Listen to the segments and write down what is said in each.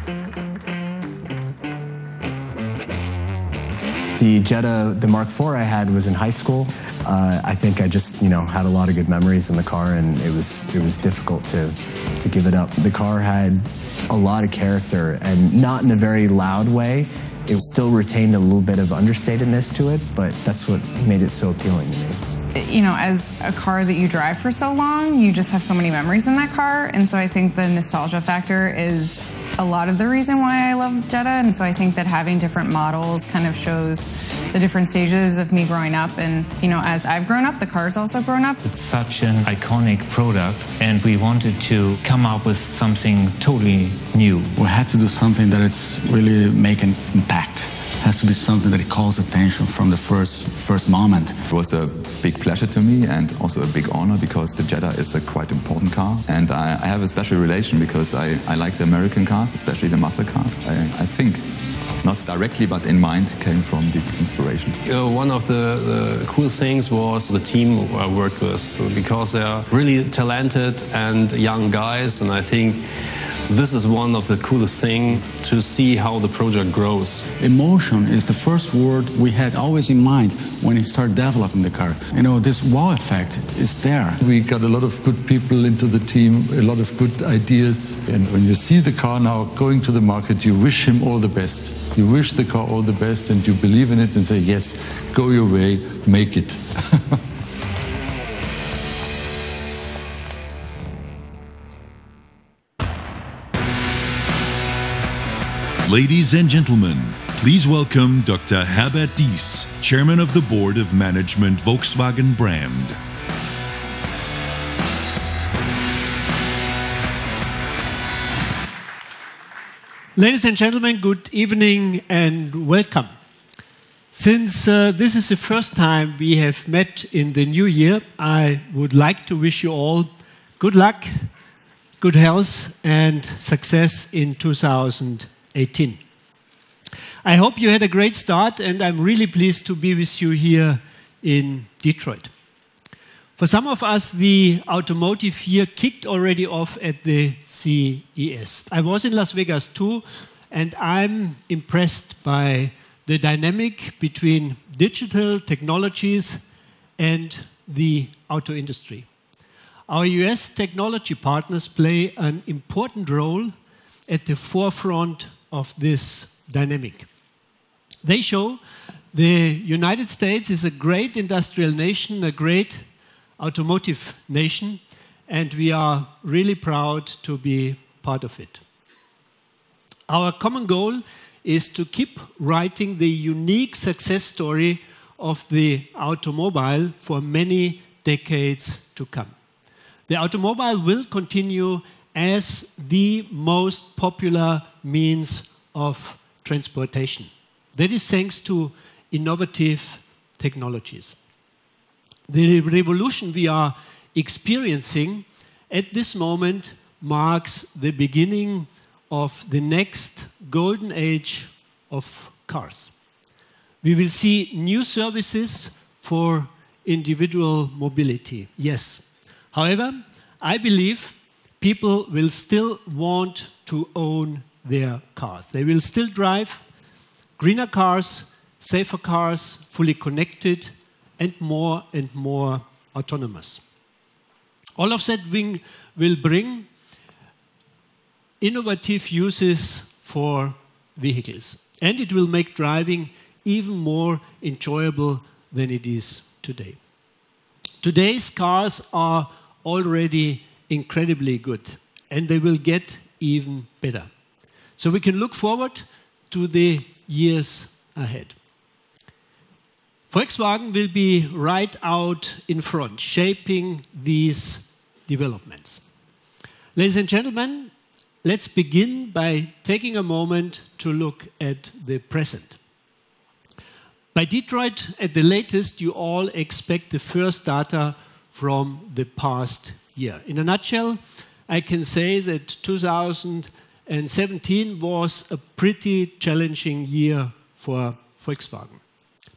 The Jetta, the Mark IV I had was in high school. I think I just, had a lot of good memories in the car, and it was difficult to give it up. The car had a lot of character, and not in a very loud way. It still retained a little bit of understatedness to it, but that's what made it so appealing to me. As a car that you drive for so long, you just have so many memories in that car, and so I think the nostalgia factor is a lot of the reason why I love Jetta, and so I think that having different models kind of shows the different stages of me growing up, and as I've grown up, the car's also grown up. It's such an iconic product, and we wanted to come up with something totally new. We had to do something that it's really make an impact. It has to be something that calls attention from the first moment. It was a big pleasure to me and also a big honor, because the Jetta is a quite important car, and I have a special relation because I like the American cars, especially the muscle cars. I think, not directly but in mind, came from this inspiration. One of the cool things was the team I worked with, because they are really talented and young guys, and I think this is one of the coolest things to see how the project grows. Emotion is the first word we had always in mind when we started developing the car. This wow effect is there. We got a lot of good people into the team, a lot of good ideas. And when you see the car now going to the market, you wish him all the best. You wish the car all the best, and you believe in it and say, yes, go your way, make it. Ladies and gentlemen, please welcome Dr. Herbert Diess, Chairman of the Board of Management Volkswagen Brand. Ladies and gentlemen, good evening and welcome. Since this is the first time we have met in the new year, I would like to wish you all good luck, good health and success in 2018. I hope you had a great start, and I'm really pleased to be with you here in Detroit. For some of us, the automotive year kicked already off at the CES. I was in Las Vegas too, and I'm impressed by the dynamic between digital technologies and the auto industry. Our US technology partners play an important role at the forefront of this dynamic. They show the United States is a great industrial nation, a great automotive nation, and we are really proud to be part of it. Our common goal is to keep writing the unique success story of the automobile for many decades to come. The automobile will continue as the most popular means of transportation. That is thanks to innovative technologies. The revolution we are experiencing at this moment marks the beginning of the next golden age of cars. We will see new services for individual mobility, yes. However, I believe people will still want to own their cars. They will still drive greener cars, safer cars, fully connected, and more autonomous. All of that will bring innovative uses for vehicles, and it will make driving even more enjoyable than it is today. Today's cars are already incredibly good, and they will get even better. So we can look forward to the years ahead. Volkswagen will be right out in front, shaping these developments. Ladies and gentlemen, let's begin by taking a moment to look at the present. By Detroit, at the latest, you all expect the first data from the past year. In a nutshell, I can say that 2017 was a pretty challenging year for Volkswagen,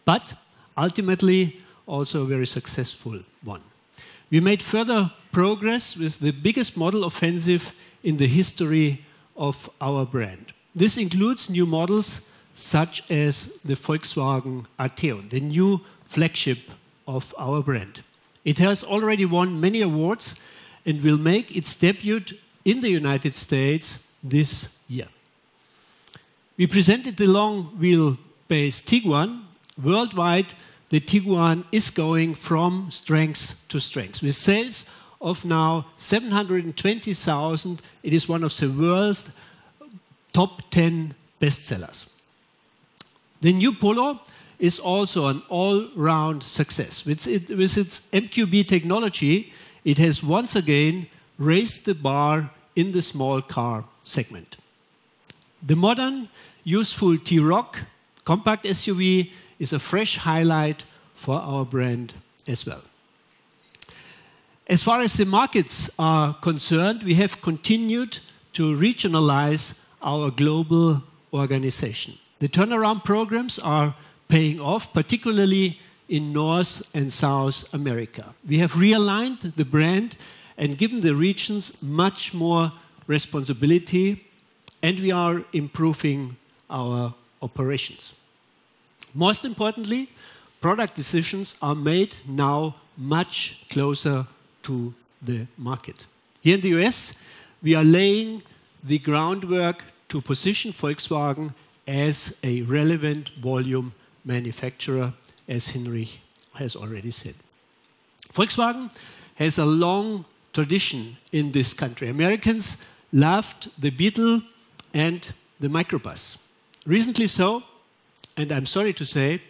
but ultimately also a very successful one. We made further progress with the biggest model offensive in the history of our brand. This includes new models such as the Volkswagen Arteon, the new flagship of our brand. It has already won many awards and will make its debut in the United States this year. We presented the long wheelbase Tiguan. Worldwide, the Tiguan is going from strength to strength. With sales of now 720,000, it is one of the world's top 10 bestsellers. The new Polo is also an all-round success. With its MQB technology, it has once again raised the bar in the small car segment. The modern, useful T-Roc compact SUV is a fresh highlight for our brand as well. As far as the markets are concerned, we have continued to regionalize our global organization. The turnaround programs are paying off, particularly in North and South America. We have realigned the brand and given the regions much more responsibility, and we are improving our operations. Most importantly, product decisions are made now much closer to the market. Here in the US, we are laying the groundwork to position Volkswagen as a relevant volume manufacturer, as Hinrich has already said. Volkswagen has a long tradition in this country. Americans loved the Beetle and the microbus. Recently so, and I'm sorry to say,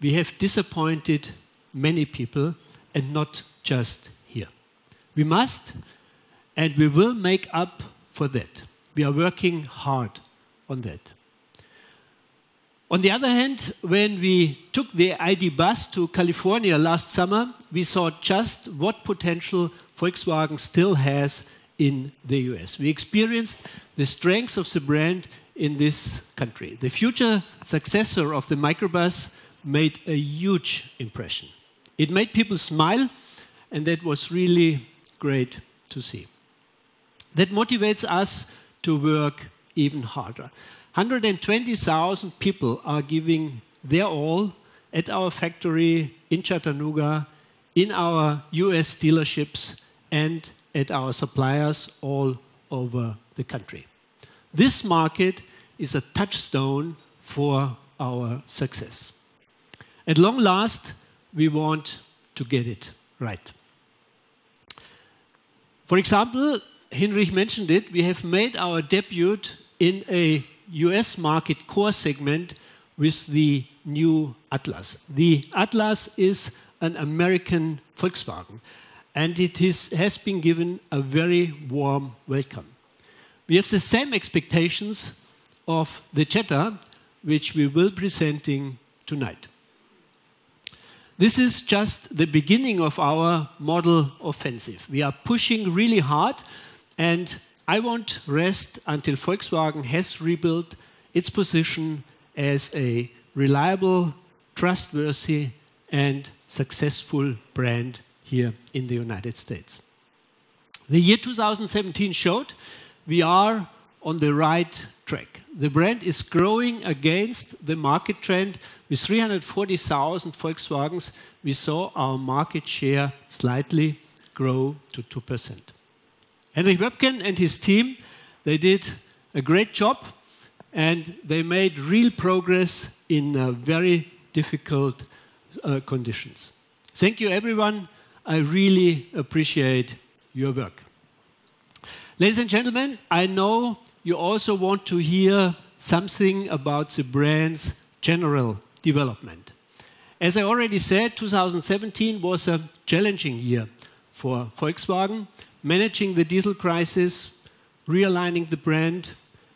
we have disappointed many people, and not just here. We must and we will make up for that. We are working hard on that. On the other hand, when we took the ID. Buzz to California last summer, we saw just what potential Volkswagen still has in the US. We experienced the strength of the brand in this country. The future successor of the microbus made a huge impression. It made people smile, and that was really great to see. That motivates us to work even harder. 120,000 people are giving their all at our factory in Chattanooga, in our US dealerships, and at our suppliers all over the country. This market is a touchstone for our success. At long last, we want to get it right. For example, Hinrich mentioned it, we have made our debut in a US market core segment with the new Atlas. The Atlas is an American Volkswagen, and it has been given a very warm welcome. We have the same expectations of the Jetta, which we will be presenting tonight. This is just the beginning of our model offensive. We are pushing really hard, and I won't rest until Volkswagen has rebuilt its position as a reliable, trustworthy, and successful brand here in the United States. The year 2017 showed we are on the right track. The brand is growing against the market trend. With 340,000 Volkswagens, we saw our market share slightly grow to 2%. Henrik Wöbken and his team, they did a great job, and they made real progress in very difficult conditions. Thank you, everyone. I really appreciate your work. Ladies and gentlemen, I know you also want to hear something about the brand's general development. As I already said, 2017 was a challenging year for Volkswagen, managing the diesel crisis, realigning the brand,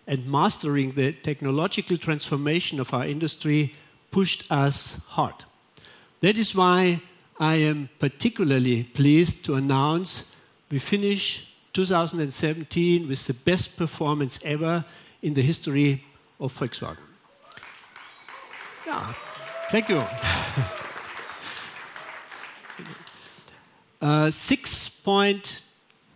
and mastering the technological transformation of our industry pushed us hard. That is why I am particularly pleased to announce we finish 2017 with the best performance ever in the history of Volkswagen. Yeah, thank you. 6.2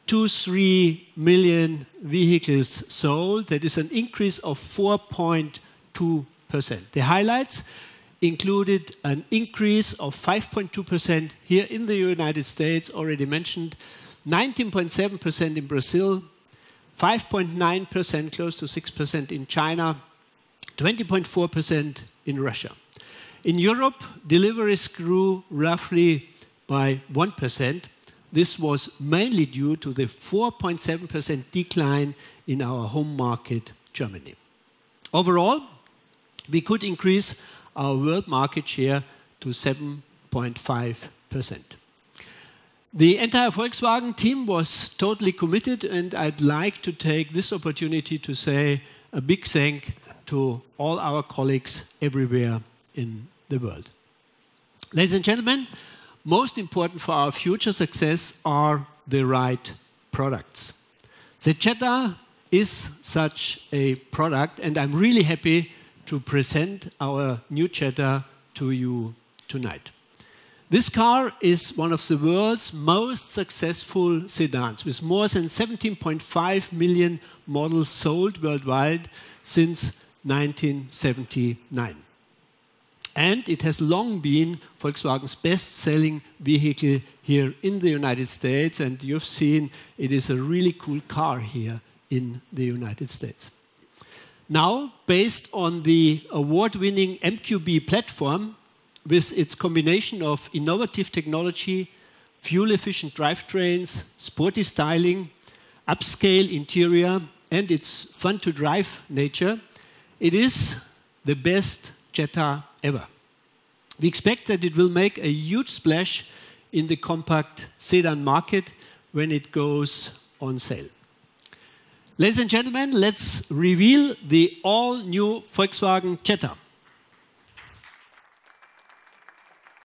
1.23 million vehicles sold. That is an increase of 4.2%. The highlights included an increase of 5.2% here in the United States, already mentioned, 19.7% in Brazil, 5.9%, close to 6% in China, 20.4% in Russia. In Europe, deliveries grew roughly by 1%. This was mainly due to the 4.7% decline in our home market, Germany. Overall, we could increase our world market share to 7.5%. The entire Volkswagen team was totally committed, and I'd like to take this opportunity to say a big thank to all our colleagues everywhere in the world. Ladies and gentlemen, most important for our future success are the right products. The Jetta is such a product, and I'm really happy to present our new Jetta to you tonight. This car is one of the world's most successful sedans, with more than 17.5 million models sold worldwide since 1979. And it has long been Volkswagen's best-selling vehicle here in the United States, and you've seen it is a really cool car here in the United States. Now, based on the award-winning MQB platform, with its combination of innovative technology, fuel-efficient drivetrains, sporty styling, upscale interior, and its fun-to-drive nature, it is the best Jetta ever. We expect that it will make a huge splash in the compact sedan market when it goes on sale. Ladies and gentlemen, let's reveal the all-new Volkswagen Jetta.